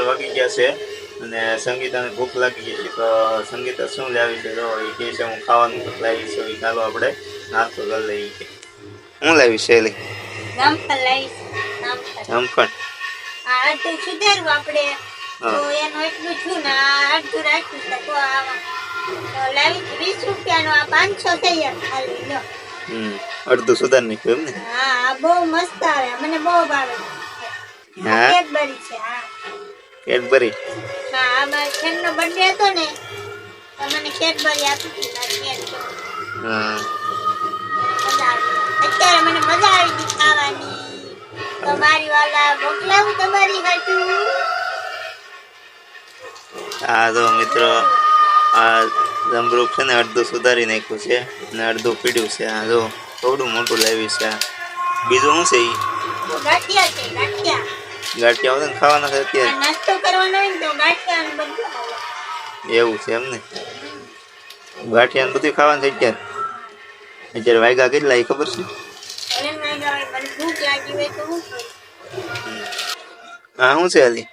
વાગી ગયા છે અને સંગીતાને ભૂખ લાગી ગઈ છે. તો સંગીતા શું લાવી છે તો એ કહે છે હું ખાવાનું લાવી છું. એ ચાલો આપણે નાસ્તો કરી લઈએ. શું લાવી છે એલી? જામફળ લાવી જામફળ. આ અડધું સુધારવું આપણે તો એનું એટલું છું ને અડધું રાખ્યું છે તો લાવી 20 રૂપિયાનો આ 500 થઈ જાય ખાલી લો. અડધું સુધાર નાખ્યું એમ ને? હા આ બહુ મસ્ત આવે મને બહુ ભાવે. હા કેડબરી છે. હા કેડબરી. હા આ મારા ફ્રેન્ડનો બર્થડે હતો ને તો મને કેડબરી આપી હતી. હા અત્યારે મને મજા આવી ગઈ ખાવાની. તમારી વાલા મોકલાવું તમારી હાટું. આ જો મિત્રો આ જમરૂખ છે ને અડધું સુધારી નાખ્યું છે અને અડધું પીડ્યું છે. આ જો થોડું મોટું લાવી છે. બીજું શું છે ઈ? ગાંઠિયા છે ગાંઠિયા. ગાંઠિયા ને ખાવાના છે અત્યારે? નાસ્તો કરવાનો હોય ને તો ગાંઠિયા ને બધું ખાવાનું. એવું છે એમ ને? ગાંઠિયા ને બધું ખાવાનું છે અત્યારે? અત્યારે વાગ્યા કેટલા એ ખબર છે? મને ભૂખ લાગી હોય તો હું કરું? હા શું છે હાલી?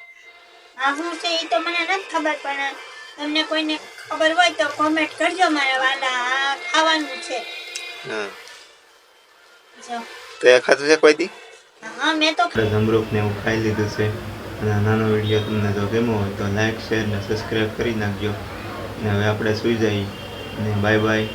હા શું છે એ તો મને નથી ખબર પણ તમને કોઈને ખબર હોય તો કોમેન્ટ કરજો મારા વાલા. આ ખાવાનું છે. હા જો તો એ ખાધું છે કોઈ દી? હા મેં તો જમરૂખ ને એવું ખાઈ લીધું છે. અને નાનો વિડીયો તમને જો ગમ્યો હોય તો લાઈક શેર ને સબસ્ક્રાઈબ કરી નાખજો. અને હવે આપણે સૂઈ જઈએ અને બાય બાય.